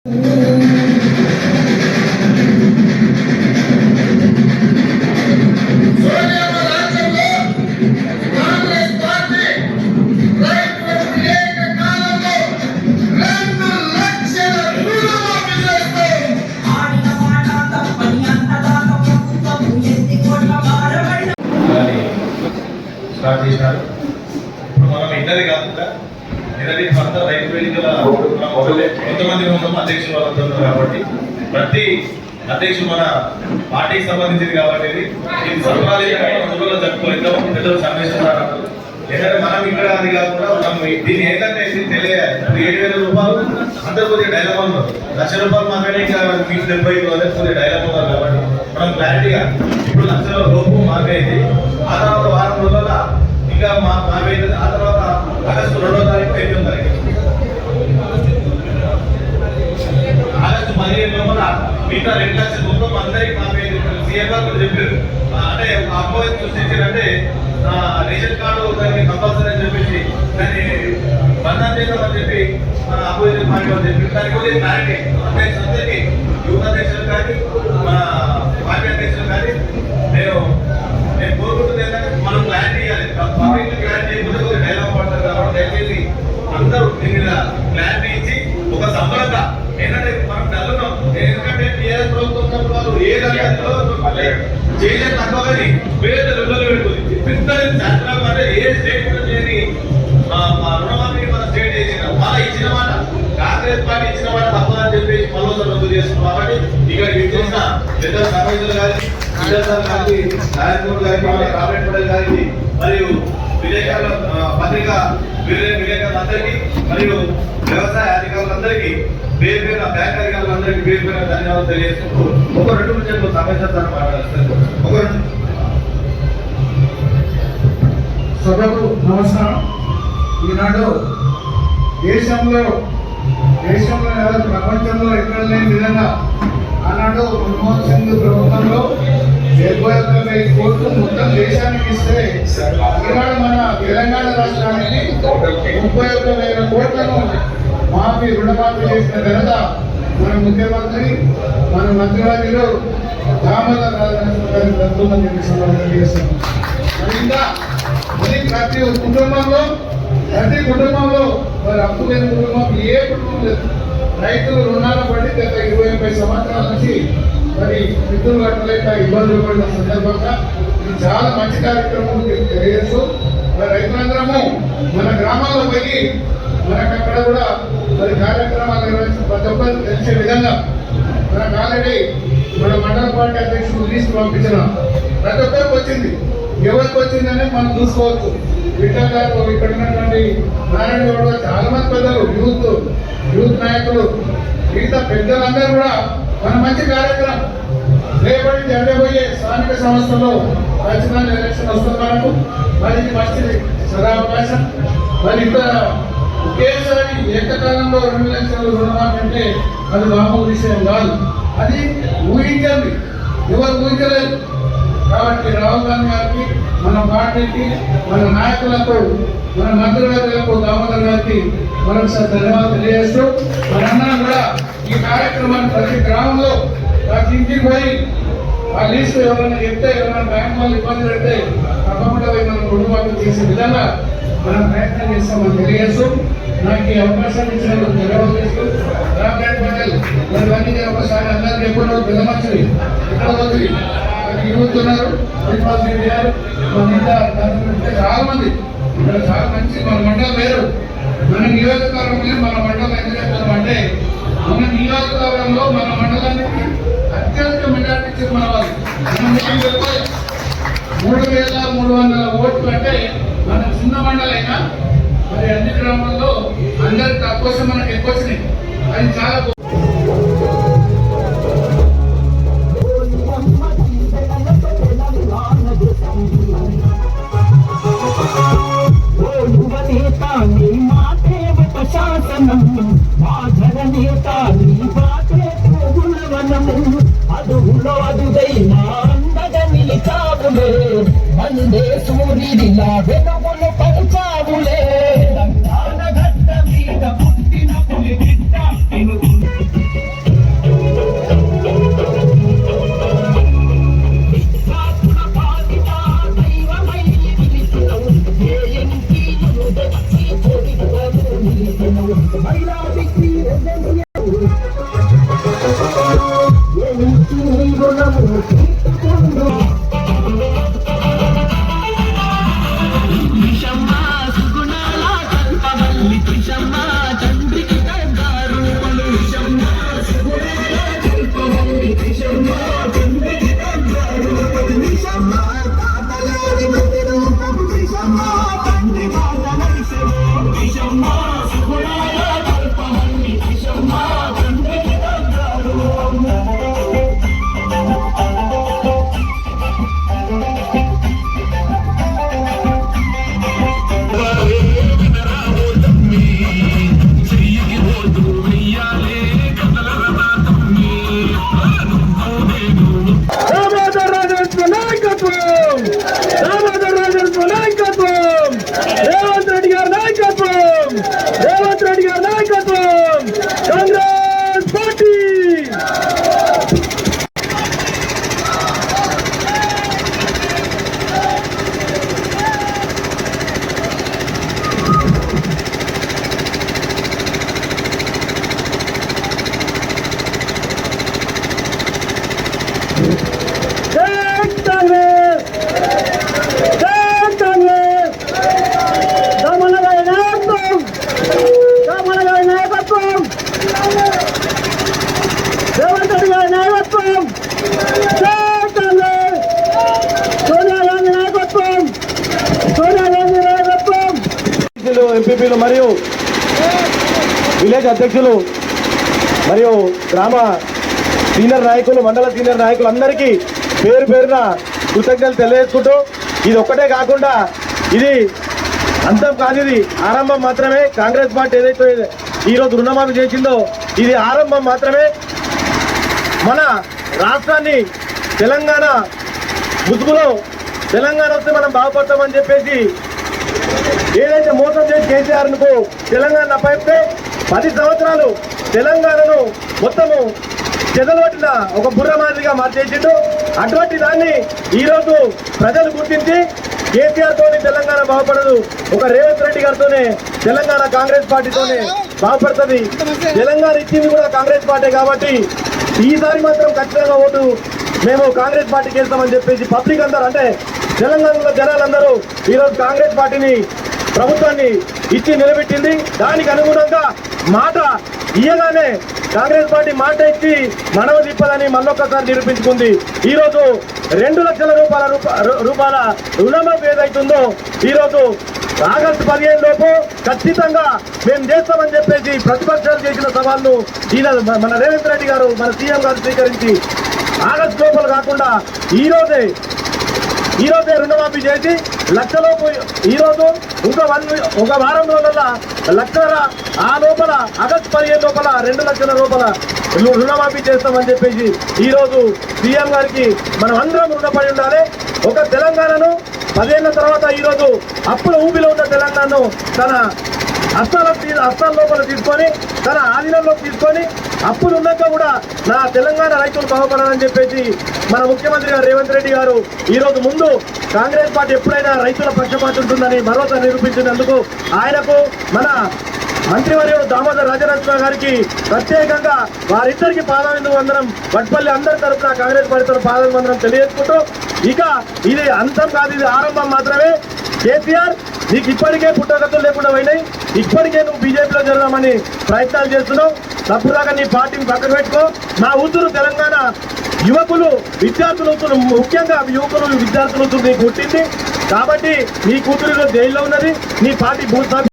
Start చేసినారు. ఇప్పుడు మనం ఇద్దరి కాకుండా ఇద్దరి అంతా రైతు వేదికల కొంతమంది అధ్యక్షులు వాళ్ళంతా ఉన్నారు కాబట్టి ప్రతి అధ్యక్షులు మన పార్టీకి సంబంధించింది కాబట్టి ఇది సర్వాలయంలో జరుపుకోలేదాం పెద్దలు సందేశిస్తున్నారు. ఏంటంటే మనం ఇక్కడ అది కాకుండా మనం దీన్ని ఏంటంటే తెలియాలి. 7,000 రూపాయలు అందరూ కొద్దిగా డైలాగ్ ఉన్నారు. ₹1,00,000 మాకనే ఇంకా మీకు 75,000 కొద్దిగా డైలాగ్ ఉన్నారు కాబట్టి మనం క్లారిటీగా ఇప్పుడు ₹1,00,000 లోపు మాకైంది. ఆ తర్వాత వారం రోజుల ఇంకా మాకైతే ఆ తర్వాత ఆగస్టు 2వ తారీఖు 8వ తారీఖు ఆగస్టు 15 లోపల మిగతా 2 లక్షల మొత్తం అందరికి మాకైతే సీఎం గారు చెప్పారు. అంటే అబ్బాయి సృష్టించారంటే రేషన్ కార్డు దానికి కంపల్సరీ అని చెప్పేసి దాన్ని బంధం చేద్దామని చెప్పి మన అపోజిషన్ పార్టీ వాళ్ళు చెప్పి దానికి కూడా క్లారిటీ అందరికీ యూత్ అధ్యక్షులు కానీ మన పార్టీ అధ్యక్షులు కానీ నేను కోరుకుంటుంది ఏంటంటే మనం క్లారిటీ ఇవ్వాలి. పబ్లిక్ క్లారిటీ ఇవ్వకపోతే కొద్దిగా డైలాగ్ పడతారు కాబట్టి దయచేసి అందరూ దీని మీద క్లారిటీ ఇచ్చి ఒక సంబరంగా ఏంటంటే మనం డల్లున్నాం. ఎందుకంటే టీఆర్ఎస్ ప్రభుత్వం వాళ్ళు ఏ రంగంలో చేయలేదు తక్కువ కానీ వేరే రుణాలు పెడుతుంది. శాస్త్రాలు అంటే ఏ స్టేట్ కూడా చేయని రుణమాఫీ మన స్టేట్ చేసిన వాళ్ళ ఇచ్చిన మాట కాంగ్రెస్ పార్టీ ఇచ్చిన మాట తప్పదని చెప్పేసి మరోసారి రద్దు చేస్తున్నాం. కాబట్టి ఇక్కడ చేసిన పెద్ద సర్వేశ్వర్ గారికి నారాయణగౌడ్ గారికి రాబర్ట్ పటేల్ గారికి మరియు విలేకరుల పత్రిక విలేకరులందరికీ మరియు వ్యవసాయ అధికారులందరికీ పేరు పేరు బ్యాంక్ అధికారులందరికీ పేరు పేరు ధన్యవాదాలు తెలియజేస్తూ ఒక 2 నిమిషాలు సమావేశాలు మాట్లాడుతారు. ఒక 2 సభకు నమస్కారం. ఈనాడు దేశంలో ప్రపంచంలో ఎక్కడ లేని విధంగా ఆనాడు మన్మోహన్ సింగ్ ప్రభుత్వంలో 71,000 కోట్లు మొత్తం దేశానికి ఇస్తే ఈనాడు మన తెలంగాణ రాష్ట్రానికి 31,000 కోట్లను రుణమాఫీ చేసిన ఘనత మన ముఖ్యమంత్రి మన మంత్రివర్యులు దామోదర్ రాజనరసింహ గారి దక్కుతుందని చెప్పి సందర్భంగా చేస్తున్నాం. ప్రతి కుటుంబంలో మరి అప్పు లేని కుటుంబం ఏ కుటుంబం లేదు. రైతులు రుణాలు పడి గత 20-30 సంవత్సరాల నుంచి మరి మిత్రులు కట్టలేక ఇబ్బందులు పడిన సందర్భంగా ఇది చాలా మంచి కార్యక్రమం తెలియజేస్తూ మరి రైతులందరము మన గ్రామాల్లో పోయి మనకు అక్కడ కూడా మరి కార్యక్రమాలు నిర్వహించి ప్రతి ఒక్కరికి తెలిసే విధంగా మనకు ఆల్రెడీ మన మండల పార్టీ అధ్యక్షుడు లిస్ట్ పంపించిన ప్రతి ఒక్కరికి వచ్చింది. ఎవరికి వచ్చిందని మనం చూసుకోవచ్చు. విఠల్ గారు ఇక్కడ ఉన్నటువంటి నారాయణ గౌడ్ చాలా మంది పెద్దలు యూత్ నాయకులు మిగతా పెద్దలందరూ కూడా మన మంచి కార్యక్రమం రేపటి జరగబోయే స్థానిక సంస్థల్లో ఖచ్చితంగా ఎలక్షన్ వస్తుంది మనకు. మరి ఇది మంచి సదావకాశం. మరి ఇక్కడ ఒకేసారి ఏకకాలంలో 2 లక్షల రుణమాఫీ అంటే అది మామూలు విషయం కాదు. అది ఊహించండి, ఎవరు ఊహించలేదు. కాబట్టి రాహుల్ గాంధీ గారికి, మన పార్టీకి, మన నాయకులకు, మన మంత్రివర్యులకు, దామోదర్ గారికి మరొకసారి ధన్యవాదాలు తెలియజేస్తూ మనందరం కూడా ఈ కార్యక్రమాన్ని ప్రతి గ్రామంలో ప్రతి ఇంటికి పోయి ఆ లిస్టు ఎవరైనా చెప్తే ఎవరైనా బ్యాంక్ వాళ్ళు ఇబ్బంది పెడితే తప్పకుండా పోయి మనం రుణమాఫీ చేసే విధంగా మనం ప్రయత్నం చేస్తామని తెలియజేస్తూ నాకు ఈ అవకాశాన్ని ఇచ్చినందుకు ధన్యవాదాలు చేస్తూ రాబర్ట్ పటేల్ ఇవన్నీ ఒకసారి అందరికీ ఎప్పుడో పెద్ద మంచిది ఇక్కడ పోతుంది ఇరుగుతున్నారు. చాలా మంది ఇక్కడ చాలా మంచి మన మండలం వేరు. మన నియోజకవర్గంలో మన మండలం ఎందుకు చెప్తున్నాం అంటే మన నియోజకవర్గంలో మన మండలానికి అత్యంత మెజార్టీ ఇచ్చారు మన వాళ్ళు. 3,300 ఓట్లు అంటే మన చిన్న మండలైనా మరి అన్ని గ్రామాల్లో అందరికి తక్కువ మనకు ఎక్కువ వచ్చినాయి. అది చాలా సూర్యుడిలా వెలుగులు పంచావులే ఘట్ట మీద పుట్టిన పులి బిడ్డ ప్రదేశ్ అధ్యక్షులు మరియు గ్రామ సీనియర్ నాయకులు, మండల సీనియర్ నాయకులు అందరికీ పేరు పేరున కృతజ్ఞతలు తెలియజేసుకుంటూ, ఇది ఒక్కటే కాకుండా ఇది అంతం కాదు, ఇది ఆరంభం మాత్రమే. కాంగ్రెస్ పార్టీ ఏదైతే ఈరోజు రుణమాఫీ చేసిందో ఇది ఆరంభం మాత్రమే. మన రాష్ట్రాన్ని తెలంగాణ ముసుగులో తెలంగాణ వస్తే మనం బాగుపడతామని చెప్పేసి ఏదైతే మోసం చేసి కేసీఆర్కు తెలంగాణ అప్పగిస్తే 10 సంవత్సరాలు తెలంగాణను మొత్తము చెదలబట్టిన ఒక బుర్ర మాదిరిగా మార్చేసిండు. అటువంటి దాన్ని ఈరోజు ప్రజలు గుర్తించి కేసీఆర్ తోని తెలంగాణ బాగుపడదు, ఒక రేవంత్ రెడ్డి గారితోనే తెలంగాణ కాంగ్రెస్ పార్టీతోనే బాగుపడుతుంది. తెలంగాణ ఇచ్చింది కూడా కాంగ్రెస్ పార్టీ కాబట్టి ఈసారి మాత్రం ఖచ్చితంగా ఓటు మేము కాంగ్రెస్ పార్టీకి వేస్తామని చెప్పేసి పబ్లిక్ అందరూ, అంటే తెలంగాణలో జనాలందరూ ఈరోజు కాంగ్రెస్ పార్టీని, ప్రభుత్వాన్ని ఇచ్చి నిలబెట్టింది. దానికి అనుగుణంగా మాట ఇయ్యగానే కాంగ్రెస్ పార్టీ మాట ఇచ్చి మనవ తిప్పదని మళ్ళొక్కసారి నిరూపించుకుంది. ఈరోజు 2 లక్షల రూపాయల రుణమాఫీ ఏదైతుందో ఈరోజు ఆగస్టు 15 లోపు ఖచ్చితంగా మేము చేస్తామని చెప్పేసి ప్రతిపక్షాలు చేసిన సవాల్ను ఈయన మన రేవంత్ రెడ్డి గారు, మన సీఎం గారు స్వీకరించి ఆగస్టు లోపల కాకుండా ఈరోజే రుణమాఫీ చేసి లక్షలోపు ఈరోజు ఒక వారం రోజుల లక్షల ఆ లోపల ఆగస్టు 15 లోపల 2 లక్షల రూపాయల రుణమాఫీ చేస్తామని చెప్పేసి ఈరోజు సీఎం గారికి మనం అందరం రుణపడి ఉండాలి. ఒక తెలంగాణను 10 ఏళ్ల తర్వాత ఈరోజు అప్పుల ఊపిలో ఉన్న తెలంగాణను తన హస్తాల లోపల తీసుకొని, తన ఆధీనంలోకి తీసుకొని, అప్పులు ఉన్నాక కూడా నా తెలంగాణ రైతులు బాగుపడాలని చెప్పేసి మన ముఖ్యమంత్రి గారు రేవంత్ రెడ్డి గారు ఈరోజు ముందు కాంగ్రెస్ పార్టీ ఎప్పుడైనా రైతుల పక్షపాతి ఉంటుందని భరోసా నిరూపించినందుకు ఆయనకు, మన మంత్రివర్యుడు దామోదర్ రాజనరసింహ గారికి ప్రత్యేకంగా వారిద్దరికి పాదాభివందనం వడ్పల్లి అందరి తరఫున కాంగ్రెస్ పార్టీ తరఫున పాదాభివందనం తెలియజేసుకుంటూ, ఇక ఇది అంతం కాదు, ఇది ఆరంభం మాత్రమే. కేసీఆర్ నీకు ఇప్పటికే పుట్టగతులు లేకుండా పోయినాయి, ఇప్పటికే నువ్వు బీజేపీలో జరగమని ప్రయత్నాలు చేస్తున్నావు. తప్పులాగా నీ పార్టీని పక్కన పెట్టుకో. నా ఊతురు తెలంగాణ యువకులు, విద్యార్థులు, ముఖ్యంగా యువకులు విద్యార్థులు నీకు పుట్టింది కాబట్టి నీ కూతురులో జైల్లో ఉన్నది, నీ పార్టీ భూస్థాపి